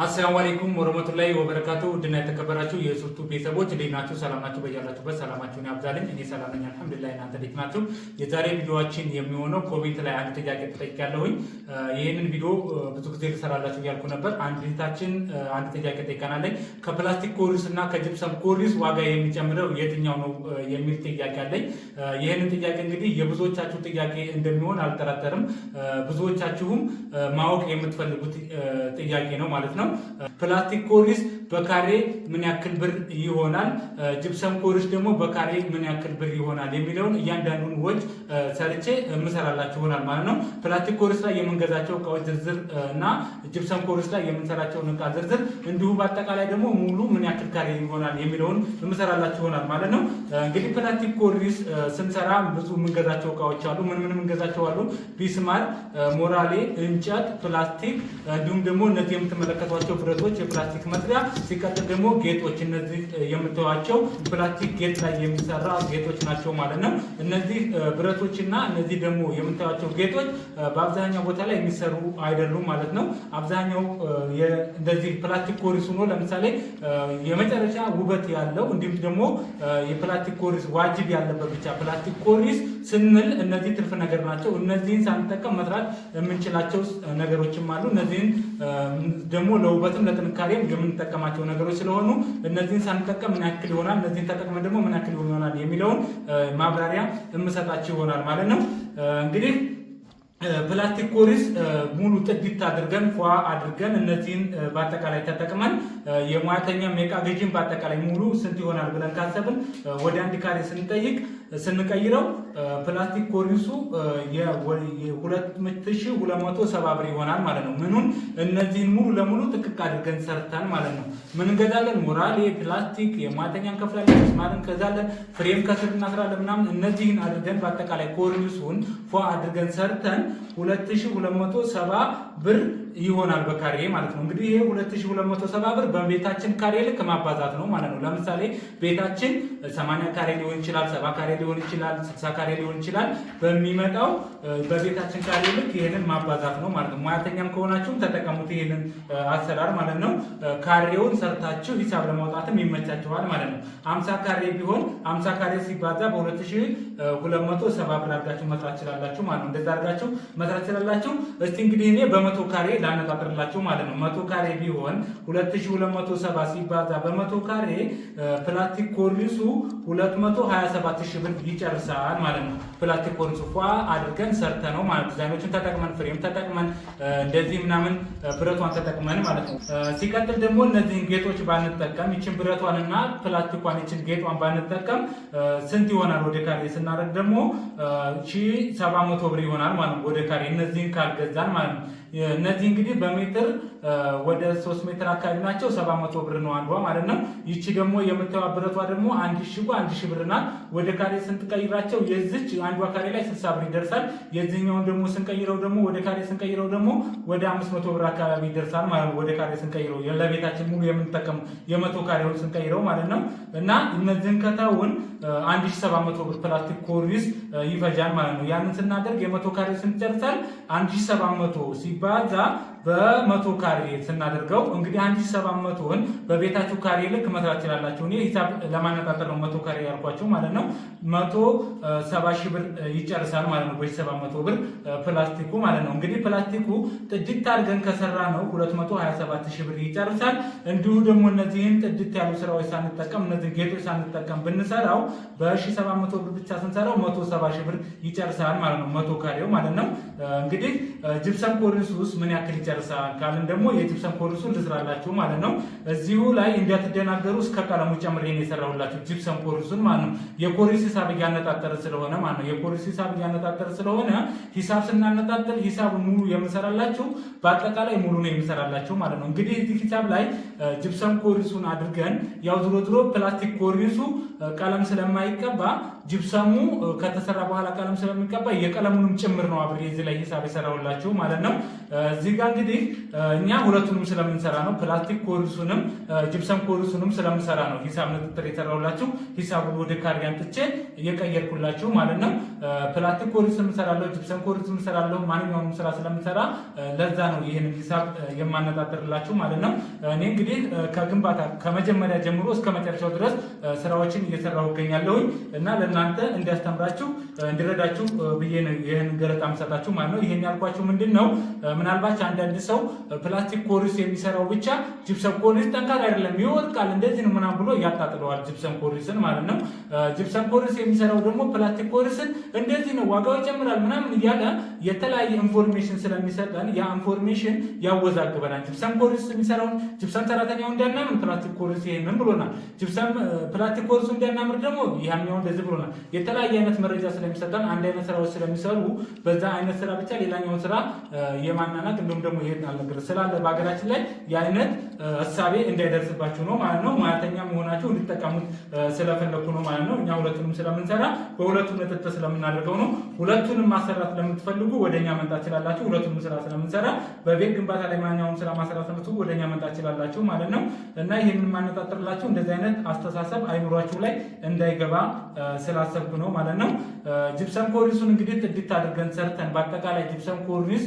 አሰላሙ አለይኩም ወረህመቱላሂ ወበረካቱ። ውድና የተከበራችሁ የሱርቱ ቤተሰቦች እንዴት ናችሁ? ሰላም ናችሁ? በያላችሁበት ሰላማችሁን ያብዛልኝ። እኔ ሰላም ነኝ አልሐምዱሊላህ። እናንተ እንዴት ናችሁ? የዛሬ ቪዲዮአችን የሚሆነው ኮሜንት ላይ አንድ ጥያቄ ተጠይቄያለሁኝ። ይህንን ቪዲዮ ብዙ ጊዜ ልሰራላችሁ እያልኩ ነበር። አንድ እህታችን አንድ ጥያቄ ጠይቃናለች። ከፕላስቲክ ኮርኒስ እና ከጅፕሰም ኮርኒስ ዋጋ የሚጨምረው የትኛው ነው የሚል ጥያቄ አለኝ። ይህንን ጥያቄ እንግዲህ የብዙዎቻችሁ ጥያቄ እንደሚሆን አልጠራጠርም። ብዙዎቻችሁም ማወቅ የምትፈልጉት ጥያቄ ነው ማለት ነው። ፕላስቲክ ኮርኒስ በካሬ ምን ያክል ብር ይሆናል፣ ጅፕሰም ኮርኒስ ደግሞ በካሬ ምን ያክል ብር ይሆናል የሚለውን እያንዳንዱን ወጭ ሰርቼ የምሰራላችሁ ይሆናል ማለት ነው። ፕላስቲክ ኮርኒስ ላይ የምንገዛቸው እቃዎች ዝርዝር እና ጅፕሰም ኮርኒስ ላይ የምንሰራቸውን እቃ ዝርዝር እንዲሁ በአጠቃላይ ደግሞ ሙሉ ምን ያክል ካሬ ይሆናል የሚለውን የምሰራላችሁ ይሆናል ማለት ነው። እንግዲህ ፕላስቲክ ኮርኒስ ስንሰራ ብዙ የምንገዛቸው እቃዎች አሉ። ምን የምንገዛቸው አሉ? ቢስማር፣ ሞራሌ፣ እንጨት፣ ፕላስቲክ እንዲሁም ደግሞ እነዚህ የምትመለከቷቸው ብረቶች የፕላስቲክ መስሪያ፣ ሲቀጥል ደግሞ ጌጦች። እነዚህ የምታዩዋቸው ፕላስቲክ ጌጥ ላይ የሚሰራ ጌጦች ናቸው ማለት ነው። እነዚህ ብረቶችና እነዚህ ደግሞ የምታዩዋቸው ጌጦች በአብዛኛው ቦታ ላይ የሚሰሩ አይደሉም ማለት ነው። አብዛኛው እንደዚህ ፕላስቲክ ኮርኒስ ሆኖ ለምሳሌ የመጨረሻ ውበት ያለው እንዲሁም ደግሞ የፕላስቲክ ኮርኒስ ዋጅብ ያለበት ብቻ ፕላስቲክ ኮርኒስ ስንል እነዚህ ትርፍ ነገር ናቸው። እነዚህን ሳንጠቀም መስራት የምንችላቸው ነገሮችም አሉ። እነዚህን ደግሞ ለውበትም ለጥንካሬም የምንጠቀማቸው ነገሮች ስለሆኑ እነዚህን ሳንጠቀም ምን ያክል ይሆናል፣ እነዚህን ተጠቅመን ደግሞ ምን ያክል ይሆናል የሚለውን ማብራሪያ የምሰጣችሁ ይሆናል ማለት ነው። እንግዲህ ፕላስቲክ ኮርኒስ ሙሉ ጥድት አድርገን ፏ አድርገን እነዚህን በአጠቃላይ ተጠቅመን የሙያተኛ የዕቃ ገዥን በአጠቃላይ ሙሉ ስንት ይሆናል ብለን ካሰብን ወደ አንድ ካሬ ስንቀይረው ፕላስቲክ ኮርኒሱ የ2270 ብር ይሆናል ማለት ነው። ምኑን እነዚህን ሙሉ ለሙሉ ጥቅቅ አድርገን ሰርተን ማለት ነው። ምን እንገዛለን? ሞራሌ፣ ፕላስቲክ፣ የሙያተኛ እንከፍላለን፣ ሚስማር እንገዛለን፣ ፍሬም ከስር እናስራለን ምናምን። እነዚህን አድርገን በአጠቃላይ ኮርኒሱን ፏ አድርገን ሰርተን 2270 ብር ይሆናል በካሬ ማለት ነው። እንግዲህ ይሄ 2270 ብር በቤታችን ካሬ ልክ ማባዛት ነው ማለት ነው። ለምሳሌ ቤታችን 80 ካሬ ሊሆን ይችላል፣ 70 ካሬ ሊሆን ይችላል፣ 60 ካሬ ሊሆን ይችላል። በሚመጣው በቤታችን ካሬ ልክ ይሄንን ማባዛት ነው ማለት ነው። ሙያተኛም ከሆናችሁ ተጠቀሙት ይሄንን አሰራር ማለት ነው። ካሬውን ሰርታችሁ ሂሳብ ለማውጣትም ይመቻችኋል ማለት ነው። 50 ካሬ ቢሆን 50 ካሬ ሲባዛ በ2270 ብር አድርጋችሁ መስራት ትችላላችሁ ማለት ነው። እንደዛ አድርጋችሁ መስራት ትችላላችሁ። እስቲ እንግዲህ እኔ በመቶ ካሬ ላነጣጥርላችሁ ማለት ነው። 100 ካሬ ቢሆን 2270 ሲባዛ በ100 ካሬ ፕላስቲክ ኮርኒሱ 227000 ብር ይጨርሳል ማለት ነው። ፕላስቲክ ኮርኒሱ ፏ አድርገን ሰርተ ነው ማለት ነው። ዲዛይኖችን ተጠቅመን ፍሬም ተጠቅመን እንደዚህ ምናምን ብረቷን ተጠቅመን ማለት ነው። ሲቀጥል ደግሞ እነዚህን ጌጦች ባንጠቀም ይችን ብረቷንና ፕላስቲኳን ይችን ጌጧን ባንጠቀም ስንት ይሆናል ወደ ካሬ ስናደርግ ደግሞ 1700 ብር ይሆናል ማለት ነው። ወደ ካሬ እነዚህን ካልገዛን ማለት ነው። እነዚህ እንግዲህ በሜትር ወደ 3 ሜትር አካባቢ ናቸው። 700 ብር ነው አንዷ ማለት ነው። ይቺ ደግሞ የምታዩት ብረቷ ደግሞ 1000 ብር ናት። ወደ ካሬ ስንቀይራቸው የዚች አንዷ ካሬ ላይ 60 ብር ይደርሳል። የዚህኛውን ደግሞ ስንቀይረው ደግሞ ወደ ካሬ ስንቀይረው ደግሞ ወደ 500 ብር አካባቢ ይደርሳል ማለት ነው። ወደ ካሬ ስንቀይረው ለቤታችን ሙሉ የምንጠቀመው የ100 ካሬውን ስንቀይረው ማለት ነው። እና እነዚህን ከተውን 1700 ብር ፕላስቲክ ኮርኒስ ይፈጃል ማለት ነው። ያንን ስናደርግ የ100 ካሬ ስንጨርሳል 1700 ሲባዛ በ100 ካሬ ስናደርገው እንግዲህ 1700ን በቤታችሁ ካሬ ልክ መስራት ትችላላችሁ። እኔ ሂሳብ ለማነጣጠር ነው 100 ካሬ ያልኳችሁ ማለት ነው። 170 ብር ይጨርሳል ማለት ነው። በ700 ብር ፕላስቲኩ ማለት ነው። እንግዲህ ፕላስቲኩ ጥድት አድርገን ከሰራ ነው 227000 ብር ይጨርሳል። እንዲሁ ደግሞ እነዚህን ጥድት ያሉ ስራዎች ሳንጠቀም እነዚህ ጌጦች ሳንጠቀም ብንሰራው በ1700 ብር ብቻ ስንሰራው 170 ብር ይጨርሳል ማለት ነው። 100 ካሬው ማለት ነው። እንግዲህ ጅፕሰም ኮርኒስ ውስጥ ምን ያክል ይጨርሳል ካልን ደግሞ የጅፕሰም ኮርኒሱን ልስራላችሁ ማለት ነው። እዚሁ ላይ እንዳትደናገሩ እስከ ቀለሙ ጨምሬ ነው የሰራሁላችሁ ጅፕሰም ኮርኒሱን ማለት ነው። የኮርኒስ ሂሳብ እያነጣጠረ ስለሆነ ማለት ነው። የኮርኒስ ሂሳብ እያነጣጠረ ስለሆነ ሂሳብ ስናነጣጠር ሂሳብ ሙሉ የምሰራላችሁ በአጠቃላይ ሙሉ ነው የምሰራላችሁ ማለት ነው። እንግዲህ እዚህ ሂሳብ ላይ ጅፕሰም ኮርኒሱን አድርገን ያው ዝሮ ፕላስቲክ ኮርኒሱ ቀለም ስለማይቀባ ጅብሰሙ ከተሰራ በኋላ ቀለም ስለሚቀባ የቀለሙንም ጭምር ነው አብሬ እዚህ ላይ ሂሳብ የሰራሁላችሁ ማለት ነው። እዚህ ጋር እንግዲህ እኛ ሁለቱንም ስለምንሰራ ነው፣ ፕላስቲክ ኮርኒሱንም ጅብሰም ኮርኒሱንም ስለምንሰራ ነው ሂሳብ ንጥጥር የሰራሁላችሁ። ሂሳቡን ወደ ካሬ አምጥቼ እየቀየርኩላችሁ ማለት ነው። ፕላስቲክ ኮርኒስ እንሰራለሁ፣ ጅብሰም ኮርኒስ እንሰራለሁ፣ ማንኛውንም ስራ ስለምንሰራ ለዛ ነው ይህንን ሂሳብ የማነጣጥርላችሁ ማለት ነው። እኔ እንግዲህ ከግንባታ ከመጀመሪያ ጀምሮ እስከ መጨረሻው ድረስ ስራዎችን እየሰራሁ እገኛለሁኝ እና ለእናንተ እንዲያስተምራችሁ እንዲረዳችሁ ብዬ ነው ይህን ገለጣ የምሰጣችሁ ማለት ነው። ይህን ያልኳችሁ ምንድን ነው፣ ምናልባት አንዳንድ ሰው ፕላስቲክ ኮርኒስ የሚሰራው ብቻ ጅብሰም ኮርኒስ ጠንካራ አይደለም ይወድቃል እንደዚህ ነው ምናምን ብሎ ያጣጥለዋል ጅብሰም ኮርኒስን ማለት ነው። ጅብሰም ኮርኒስ የሚሰራው ደግሞ ፕላስቲክ ኮርኒስን እንደዚህ ነው ዋጋው ይጨምራል ምናምን እያለ የተለያየ ኢንፎርሜሽን ስለሚሰጠን ያ ኢንፎርሜሽን ያወዛግበናል። ጅብሰም ኮርኒስ የሚሰራውን ጅብሰም ሰራተኛው እንዲያናምን ፕላስቲክ ኮርኒስ ይሄንን ብሎናል፣ ጅብሰም ፕላስቲክ ኮርኒሱ እንዲያናምር ደግሞ ያኛው እንደዚህ ብሎናል። የተለያየ አይነት መረጃ ስለሚሰጠን አንድ አይነት ስራዎች ስለሚሰሩ በዛ አይነት ስራ ብቻ ሌላኛውን ስራ የማናናቅ እንዲሁም ደግሞ ይሄን አልነገር ስላለ በሀገራችን ላይ የአይነት እሳቤ እንዳይደርስባችሁ ነው ማለት ነው። ሙያተኛ መሆናችሁ እንዲጠቀሙት ስለፈለኩ ነው ማለት ነው። እኛ ሁለቱንም ስለምንሰራ በሁለቱም ንጥጥር ስለምናደርገው ነው። ሁለቱንም ማሰራት ለምትፈልጉ ወደኛ መምጣት ትችላላችሁ። ሁለቱንም ስራ ስለምንሰራ በቤት ግንባታ ላይ ማንኛውም ስራ ማሰራት ለምትፈልጉ ወደኛ መምጣት ትችላላችሁ ማለት ነው። እና ይሄንን ማነጣጥርላችሁ እንደዚህ አይነት አስተሳሰብ አይምሯችሁ ላይ እንዳይገባ ስላሰብኩ ነው ማለት ነው። ጅብሰም ኮርኒሱን እንግዲህ ጥድት አድርገን ሰርተን በአጠቃላይ ጅብሰም ኮርኒስ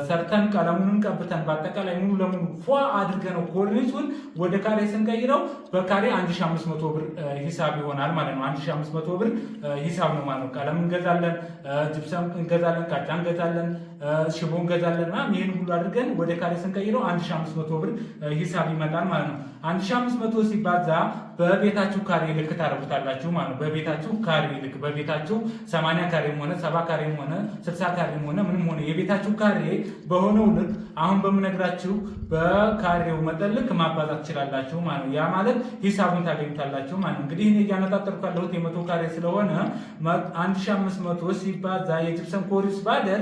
ሰርተን ቀለሙንም ቀብተን በአጠቃላይ ሙሉ ለሙሉ ፏ አድርገን ኮርኒሱን ወደ ካሬ ስንቀይረው በካሬ 1500 ብር ሂሳብ ይሆናል ማለት ነው። 1500 ብር ሂሳብ ነው ማለት ነው። ቀለም እንገዛለን፣ ጅብሰም እንገዛለን፣ ቃጫ እንገዛለን፣ ሽቦ እንገዛለን እና ይሄን ሁሉ አድርገን ወደ ካሬ ስንቀይረው 1500 ብር ሂሳብ ይመጣል ማለት ነው። 1500 ሲባዛ በቤታችሁ ካሬ ልክ ታረጉታላችሁ ማለት ነው። በቤታችሁ ካሬ ልክ በቤታችሁ 80 ካሬም ሆነ 70 ካሬም ሆነ 60 ካሬም ሆነ ምንም ሆነ የቤታችሁ ካሬ በሆነው ልክ አሁን በምነግራችሁ በካሬው መጠን ልክ ማባዛት ትችላላችሁ ማለት ነው። ያ ማለት ሂሳቡን ታገኙታላችሁ ማለት ነው። እንግዲህ እኔ እያነጣጠርኩ ያለሁት የ100 ካሬ ስለሆነ 1500 ሲባዛ የጅብሰም ኮርኒስ ባደር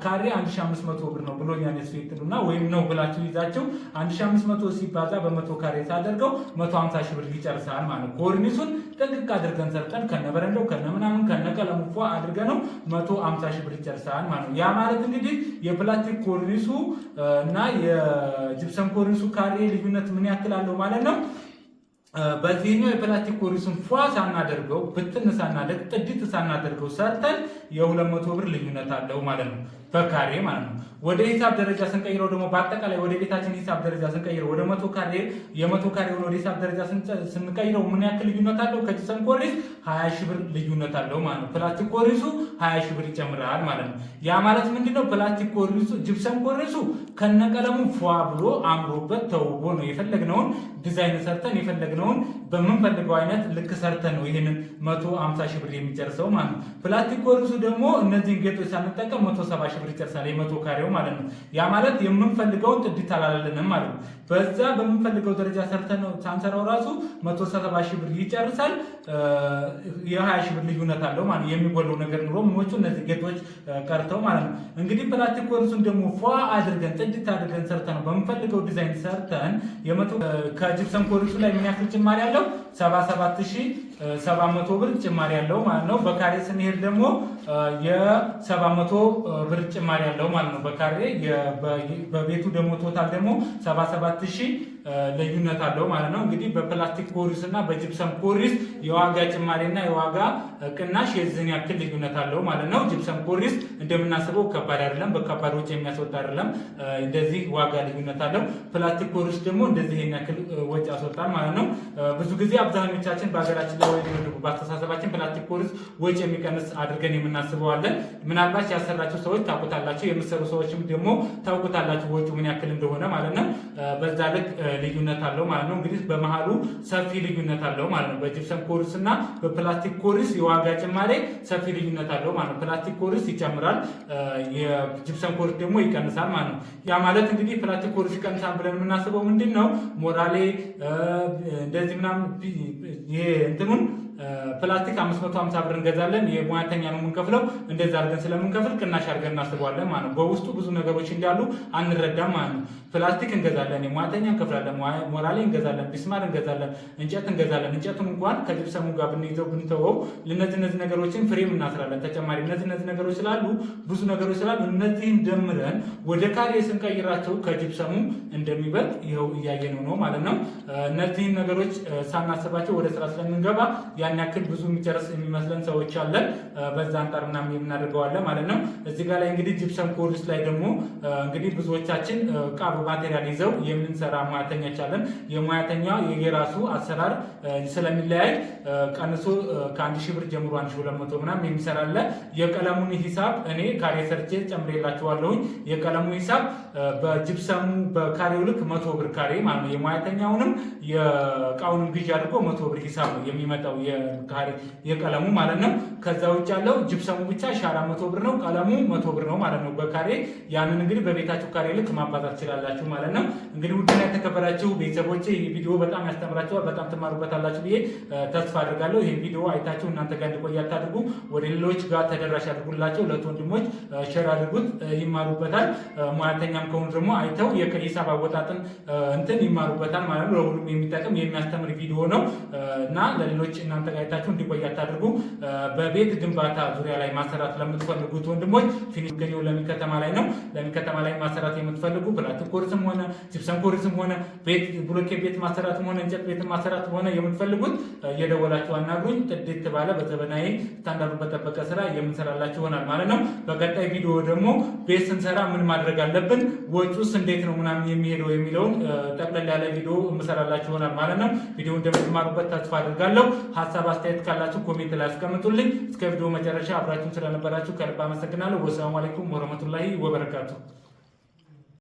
ካሬ 1500 ብር ነው ብሎኛል ስፌትሉና ወይም ነው ብላችሁ ይዛችሁ 1500 ሲባዛ በ100 ካሬ ሳደርገው 150 ሺህ ብር ይጨርሳል ማለት ነው። ኮርኒሱን ጥንቅቅ አድርገን ሰርተን ከነበረንደው ከነምናምን ከነቀለሙ ፏ አድርገን ነው 150 ሺህ ብር ይጨርሳል ማለት ነው። ያ ማለት እንግዲህ የፕላስቲክ ኮርኒሱ እና የጅብሰም ኮርኒሱ ካሬ ልዩነት ምን ያክል አለው ማለት ነው። በዚህኛው የፕላስቲክ ኮርኒሱን ፏ ሳናደርገው ብትን ሳናደርግ ጥድት ሳናደርገው ሰርተን የ200 ብር ልዩነት አለው ማለት ነው በካሬ ማለት ነው። ወደ ሂሳብ ደረጃ ስንቀይረው ደግሞ በአጠቃላይ ወደ ቤታችን ሂሳብ ደረጃ ስንቀይረው ወደ 100 ካሬ የ100 ካሬ ወደ ሂሳብ ደረጃ ስንቀይረው ምን ያክል ልዩነት አለው? ከጅብሰም ኮርኒስ 20 ሺህ ብር ልዩነት አለው ማለት ነው። ፕላስቲክ ኮርኒሱ 20 ሺህ ብር ይጨምራል ማለት ነው። ያ ማለት ምንድነው? ፕላስቲክ ኮርኒሱ ጅብሰም ኮርኒሱ ከነቀለሙ ፏ ብሎ አምሮበት ተውቦ ነው የፈለግነውን ዲዛይን ሰርተን የፈለግነውን በምንፈልገው አይነት ልክ ሰርተን ነው ይሄንን 150 ሺህ ብር የሚጨርሰው ማለት ነው። ፕላስቲክ ኮርኒሱ ደግሞ እነዚህን ጌጦች ሳንጠቀም 170 ሺህ ብር ይጨርሳል የ100 ካሬው ማለት ነው። ያ ማለት የምንፈልገውን ጥድት አላለንም ማለት ነው። በዛ በምንፈልገው ደረጃ ሰርተን ነው ሳንሰራው ራሱ 170 ሺህ ብር ይጨርሳል። የ20 ሺህ ብር ልዩነት አለው ማለት የሚጎለው ነገር ኑሮ ምኖቹ እነዚህ ጌጦች ቀርተው ማለት ነው። እንግዲህ ፕላስቲክ ኮርኒሱን ደግሞ ፏ አድርገን ጥድት አድርገን ሰርተን ነው በምንፈልገው ዲዛይን ሰርተን ከጅብሰም ኮርኒሱ ላይ ምን ያክል ጭማሪ ያለው 77700 ብር ጭማሪ ያለው ማለት ነው። በካሬ ስንሄድ ደግሞ የ700 ብር ጭማሪ ያለው ማለት ነው። በካሬ በቤቱ ደግሞ ቶታል ደግሞ 77000 ልዩነት አለው ማለት ነው። እንግዲህ በፕላስቲክ ኮርኒስ እና በጅብሰም ኮርኒስ የዋጋ ጭማሪና የዋጋ ቅናሽ የዚህን ያክል ልዩነት አለው ማለት ነው። ጅብሰም ኮርኒስ እንደምናስበው ከባድ አይደለም፣ በከባድ ወጪ የሚያስወጣ አይደለም። እንደዚህ ዋጋ ልዩነት አለው። ፕላስቲክ ኮርኒስ ደግሞ እንደዚህ ያክል ወጪ ያስወጣል ማለት ነው። ብዙ ጊዜ አብዛኞቻችን በሀገራችን ላይ በአስተሳሰባችን ፕላስቲክ ኮርኒስ ወጪ የሚቀንስ አድርገን የምናስበዋለን። ምናልባት ያሰራችሁ ሰዎች ታውቁታላችሁ፣ የምትሰሩ ሰዎችም ደግሞ ታውቁታላችሁ ወጪው ምን ያክል እንደሆነ ማለት ነው። በዛ ልክ ልዩነት አለው ማለት ነው። እንግዲህ በመሃሉ ሰፊ ልዩነት አለው ማለት ነው። በጅብሰም ኮርኒስ እና በፕላስቲክ ኮርኒስ የዋጋ ጭማሪ ሰፊ ልዩነት አለው ማለት ነው። ፕላስቲክ ኮርኒስ ይጨምራል፣ የጅብሰም ኮርኒስ ደግሞ ይቀንሳል ማለት ነው። ያ ማለት እንግዲህ ፕላስቲክ ኮርኒስ ይቀንሳል ብለን የምናስበው ምንድን ነው? ሞራሌ እንደዚህ ምናምን እንትኑን ፕላስቲክ 550 ብር እንገዛለን፣ የሙያተኛ ነው የምንከፍለው። እንደዛ አድርገን ስለምንከፍል ቅናሽ አድርገን እናስበዋለን ማለት ነው። በውስጡ ብዙ ነገሮች እንዳሉ አንረዳም ማለት ነው። ፕላስቲክ እንገዛለን፣ የሙያተኛ እንከፍላለን፣ ሞራሌ እንገዛለን፣ ቢስማር እንገዛለን፣ እንጨት እንገዛለን። እንጨቱን እንኳን ከጅብሰሙ ጋር ብንይዘው ብንተወው እነዚህ ነገሮችን ፍሬም እናስራለን። ተጨማሪ እነዚህ ነገሮች ስላሉ ብዙ ነገሮች ስላሉ እነዚህን ደምረን ወደ ካሬ ስንቀይራቸው ከጅብሰሙ እንደሚበልጥ ይኸው እያየነው ነው ማለት ነው። እነዚህን ነገሮች ሳናስባቸው ወደ ስራ ስለምንገባ ያን ያክል ብዙ የሚጨርስ የሚመስለን ሰዎች አለን። በዛ አንጻር ምናምን የምናደርገዋለን ማለት ነው። እዚህ ጋር ላይ እንግዲህ ጅብሰም ኮርስ ላይ ደግሞ እንግዲህ ብዙዎቻችን ዕቃ በማቴሪያል ይዘው የምንሰራ ሙያተኞች አለን። የሙያተኛ የራሱ አሰራር ስለሚለያይ ቀንሶ ከ1000 ብር ጀምሮ 1200 ምናምን የሚሰራለ። የቀለሙን ሂሳብ እኔ ካሬ ሰርቼ ጨምሬላችኋለሁኝ። የቀለሙ ሂሳብ በጅብሰሙ በካሬው ልክ 100 ብር ካሬ ማለት ነው። የሙያተኛውንም የእቃውንም ግዢ አድርጎ 100 ብር ሂሳብ ነው የሚመጣው የቀለሙ ማለት ነው። ከዛ ውጭ ያለው ጅብሰሙ ብቻ 400 ብር ነው፣ ቀለሙ 100 ብር ነው ማለት ነው በካሬ። ያንን እንግዲህ በቤታችሁ ካሬ ልክ ማባዛት ትችላላችሁ ማለት ነው። እንግዲህ ውድና የተከበራችሁ ቤተሰቦቼ ይህ ቪዲዮ በጣም ያስተምራችኋል፣ በጣም ትማሩበታላችሁ ብዬ ተስፋ አድርጋለሁ። ይህን ቪዲዮ አይታችሁ እናንተ ጋር እንዲቆይ አታድርጉ፣ ወደ ሌሎች ጋር ተደራሽ አድርጉላቸው። ለወንድሞች ሼር አድርጉት፣ ይማሩበታል። ሙያተኛም ከሆኑ ደግሞ አይተው የሂሳብ አወጣጥን እንትን ይማሩበታል ማለት ነው። ለሁሉም የሚጠቅም የሚያስተምር ቪዲዮ ነው እና ለሌሎች እናንተ ጋር አይታችሁ እንዲቆይ አታድርጉ። በቤት ግንባታ ዙሪያ ላይ ማሰራት ለምትፈልጉት ወንድሞች ፊኒገኘው ለሚ ከተማ ላይ ነው። ለሚ ከተማ ላይ ማሰራት የምትፈልጉ ፕላስቲክ ኮርስም ሆነ ጂፕሰም ኮርስም ሆነ ቤት ብሎኬት ቤት ማሰራትም ሆነ እንጨት ቤት ማሰራት ሆነ የምትፈልጉት እየደወላችሁ አናግሩኝ። ጥድት ባለ በዘመናዊ ስታንዳርዱን በጠበቀ ስራ የምንሰራላችሁ ይሆናል ማለት ነው። በቀጣይ ቪዲዮ ደግሞ ቤት ስንሰራ ምን ማድረግ አለብን፣ ወጪውስ እንዴት ነው ምናምን የሚሄደው የሚለውን ጠቅለል ያለ ቪዲዮ የምሰራላችሁ ይሆናል ማለት ነው። ቪዲዮ እንደምትማሩበት ተስፋ አድርጋለሁ። ሀሳብ አስተያየት ካላችሁ ኮሜንት ላይ አስቀምጡልኝ። እስከ ቪዲዮ መጨረሻ አብራችሁን ስለነበራችሁ ከልብ አመሰግናለሁ። ወሰላሙ አለይኩም ወረህመቱላሂ ወበረካቱ።